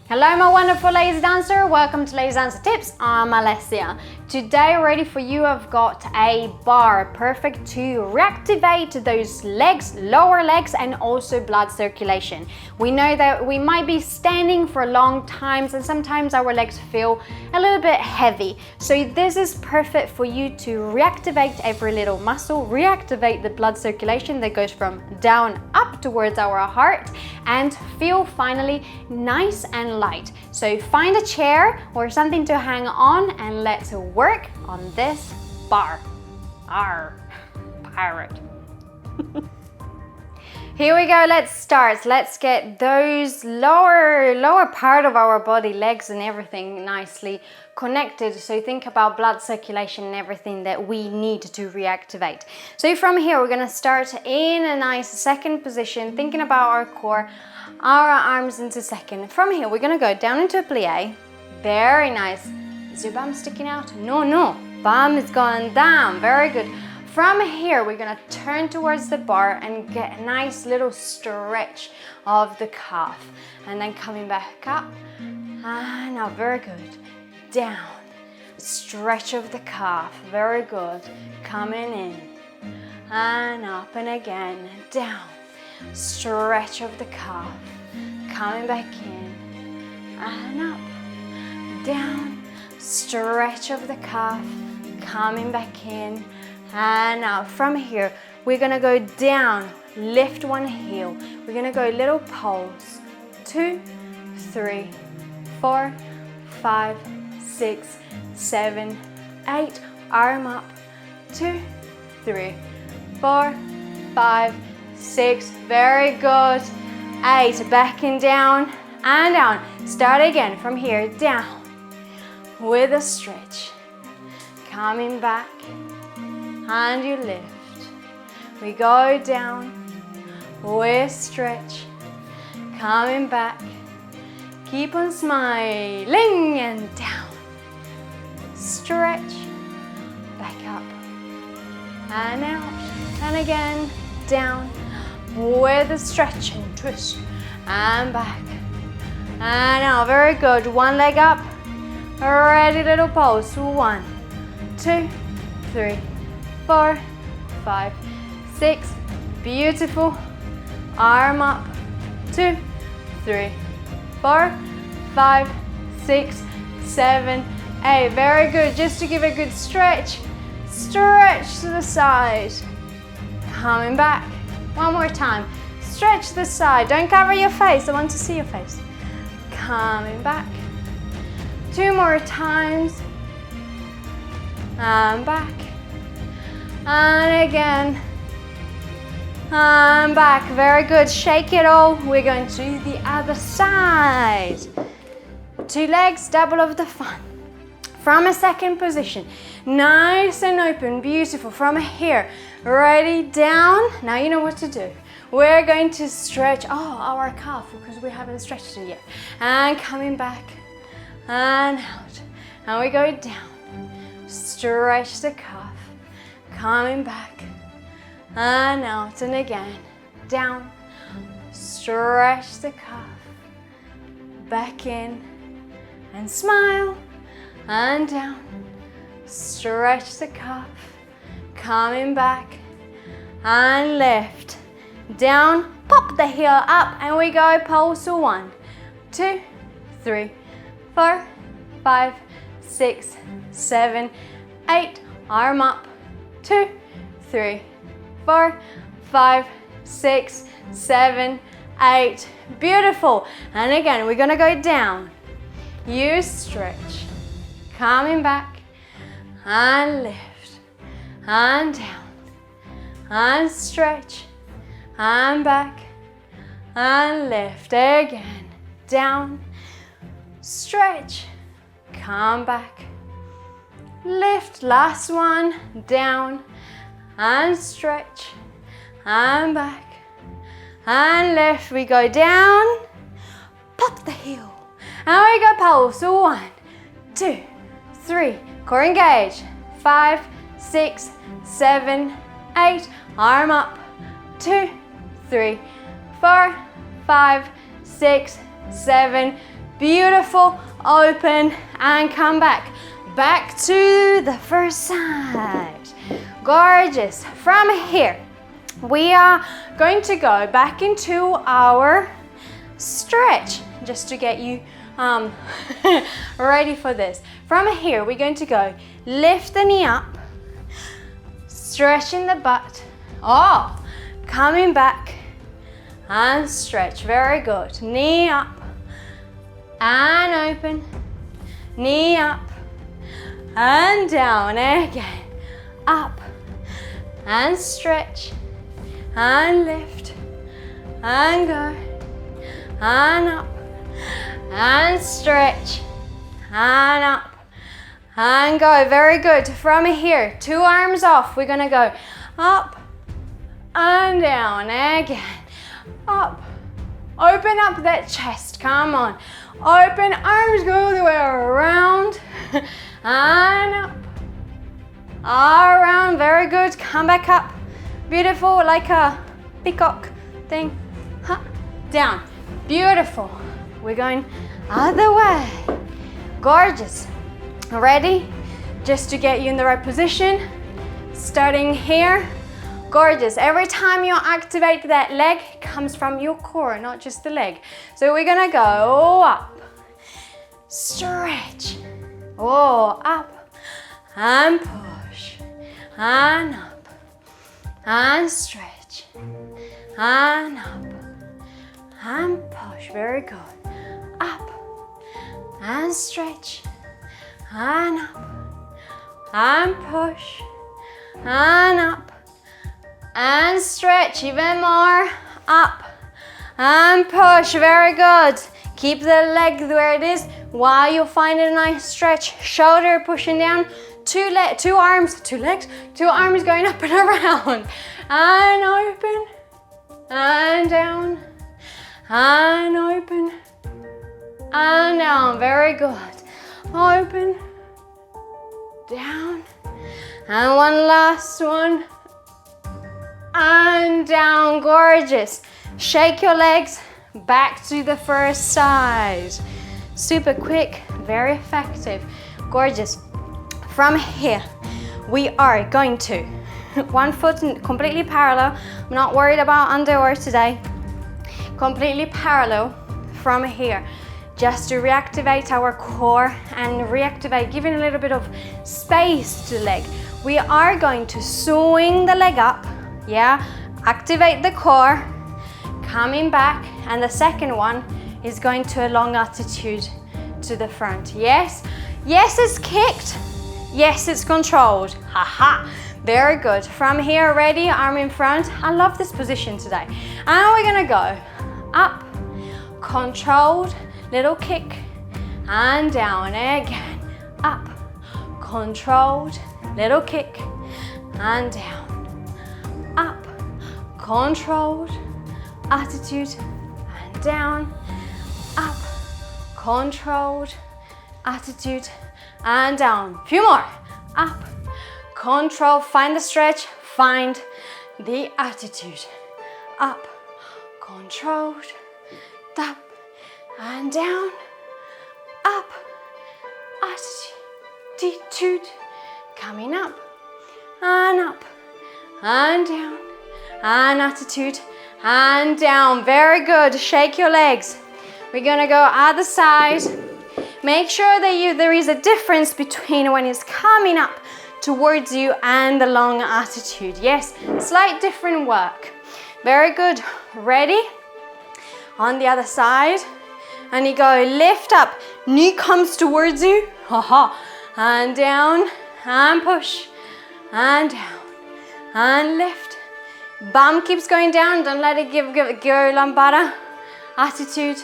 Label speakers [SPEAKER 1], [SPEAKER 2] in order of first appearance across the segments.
[SPEAKER 1] Hello my wonderful lazy dancer, welcome to Lazy Dancer Tips. I'm Alessia. Today ready for you, I've got a bar perfect to reactivate those legs, lower legs, and also blood circulation. We know that we might be standing for long times and sometimes our legs feel a little bit heavy. So this is perfect for you to reactivate every little muscle, reactivate the blood circulation that goes from down up towards our heart, and feel finally nice and light. So find a chair or something to hang on and let's work on this bar. Arr, pirate. Here we go, let's start. Let's get those lower part of our body, legs and everything nicely connected. So think about blood circulation and everything that we need to reactivate. So from here, we're gonna start in a nice second position, thinking about our core, our arms into second. From here, we're gonna go down into a plie. Very nice. Is your bum sticking out? No. Bum is going down. Very good. From here, we're gonna turn towards the bar and get a nice little stretch of the calf. And then coming back up. And now, very good. Down. Stretch of the calf. Very good. Coming in. And up and again. Down. Stretch of the calf. Coming back in. And up. Down. Stretch of the calf. Coming back in. And now from here, we're gonna go down, lift one heel. We're gonna go little pulse. 2, 3, 4, 5, 6, 7, 8. Arm up. 2, 3, 4, 5, 6. Very good. 8. Backing down and down. Start again from here, down with a stretch. Coming back. And you lift. We go down, we stretch, coming back, keep on smiling and down, stretch, back up, and out, and again, down, with a stretch and twist, and back, and out, very good, one leg up, ready little pulse, 1, 2, 3, 4, 5, 6, beautiful, arm up, 2, 3, 4, 5, 6, 7, 8, very good, just to give a good stretch to the side, coming back, one more time, stretch the side, don't cover your face, I want to see your face, coming back, 2 more times, and back, and again, and back, very good, shake it all, we're going to the other side, 2 legs, double of the fun, from a second position, nice and open, beautiful, from here, ready, down, now you know what to do, we're going to stretch, our calf, because we haven't stretched it yet, and coming back, and out, and we go down, stretch the calf, coming back, and out, and again, down, stretch the calf, back in, and smile, and down, stretch the calf, coming back, and lift, down, pop the heel up, and we go pulse, 1, 2, 3, 4, 5, 6, 7, 8, arm up, 2, 3, 4, 5, 6, 7, 8, beautiful, and again, we're gonna go down, you stretch, coming back, and lift, and down, and stretch, and back, and lift, again, down, stretch, come back, lift, last one, down, and stretch, and back, and lift, we go down, pop the heel, and we go pulse, 1, 2, 3, core engage, 5, 6, 7, 8, arm up, 2, 3, 4, 5, 6, 7, Beautiful, open, and come back. Back to the first side. Gorgeous. From here, we are going to go back into our stretch, just to get you ready for this. From here, we're going to go lift the knee up, stretching the butt. Oh, coming back and stretch. Very good. Knee up and open. Knee up and down again. Up and stretch and lift and go and up and stretch and up and go. Very good. From here, 2 arms off, we're gonna go up and down again. Up. Open up that chest. Come on. Open arms, go the way around and up. Around. Very good. Come back up. Beautiful, like a peacock thing. Down. Beautiful. We're going other way. Gorgeous. Ready? Just to get you in the right position. Starting here. Gorgeous. Every time you activate that leg, it comes from your core, not just the leg. So we're gonna go up, stretch, oh, up, and push, and up, and stretch, and up, and push. Very good. Up, and stretch, and up, and push, and up, and stretch even more. Up and push. Very good. Keep the leg where it is while you find a nice stretch. Shoulder pushing down. 2 arms going up and around. And open. And down. And open. And down. Very good. Open. Down. And one last one. And down. Gorgeous. Shake your legs back to the first side. Super quick, very effective. Gorgeous. From here, we are going to one foot completely parallel. I'm not worried about underwear today. Completely parallel from here, just to reactivate our core and reactivate, giving a little bit of space to the leg. We are going to swing the leg up. Yeah, activate the core, coming back, and the second one is going to a long attitude to the front. Yes, yes, it's kicked. Yes, it's controlled. Haha, very good. From here, ready, arm in front. I love this position today. And we're gonna go up, controlled, little kick, and down again. Up, controlled, little kick, and down. Up, controlled, attitude, and down. Up, controlled, attitude, and down. Few more. Up, control, find the stretch, find the attitude. Up, controlled, up, and down. Up, attitude, coming up, and down, and attitude, and down. Very good. Shake your legs. We're gonna go other side. Make sure that there is a difference between when it's coming up towards you and the long attitude. Yes, slight different work. Very good. Ready? On the other side. And you go lift up. Knee comes towards you. Haha. And down. And push. And down. And lift. Bum keeps going down. Don't let it go lambada. Attitude.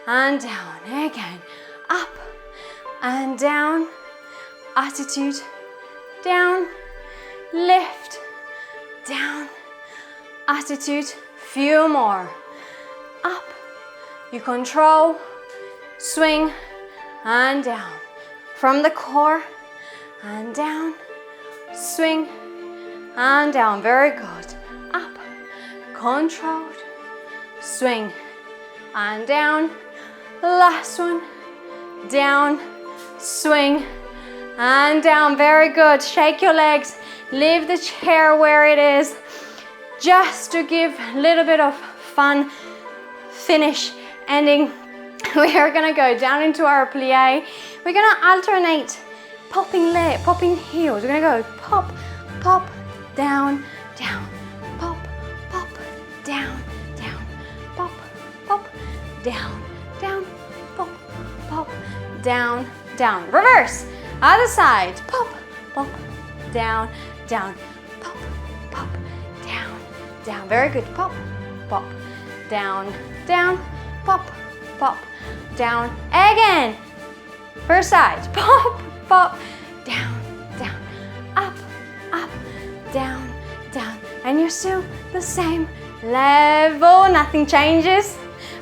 [SPEAKER 1] And down. Again. Up. And down. Attitude. Down. Lift. Down. Attitude. Few more. Up. You control. Swing. And down. From the core. And down. Swing. And down. Very good. Up. Controlled. Swing. And down. Last one. down, swing, and down. Very good. Shake your legs. Leave the chair where it is, just to give a little bit of fun finish ending. We are gonna go down into our plie. We're gonna alternate popping heels. We're gonna go pop, pop, down, down, pop, pop, down, down, pop, pop, down, down, pop, pop, down, down. Reverse. Other side. Pop, pop, down, down, pop, pop, down, down. Very good. Pop, pop, down, down, pop, pop, down. Again. First side. Pop, pop, down, down, up, up, down, down. And you're still the same level. Nothing changes.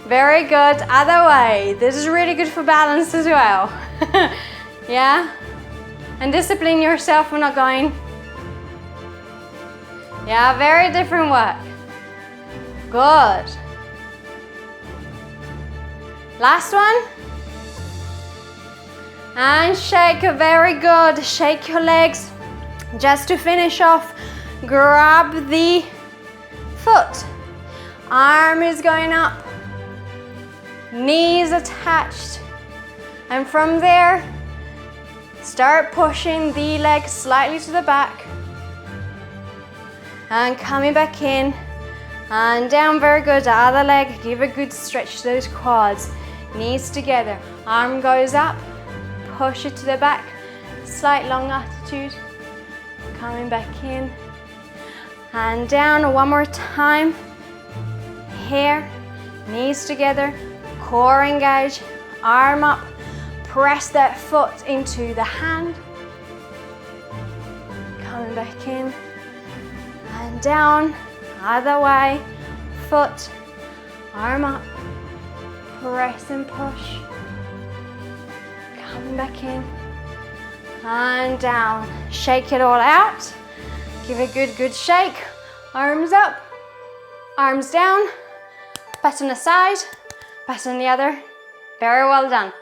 [SPEAKER 1] Very good. Other way. This is really good for balance as well. Yeah? And discipline yourself when not going. Yeah, very different work. Good. Last one. And shake. Very good. Shake your legs. Just to finish off, grab the foot. Arm is going up. Knees attached. And from there, start pushing the leg slightly to the back. And coming back in and down. Very good. Other leg. Give a good stretch to those quads. Knees together. Arm goes up. Push it to the back. Slight long attitude. Coming back in and down. One more time. Here. Knees together. Core engage. Arm up. Press that foot into the hand. Coming back in and down. Other way. Foot. Arm up. Press and push. Coming back in and down. Shake it all out. Give a good shake. Arms up. Arms down. Pat on the side. Pat on the other. Very well done.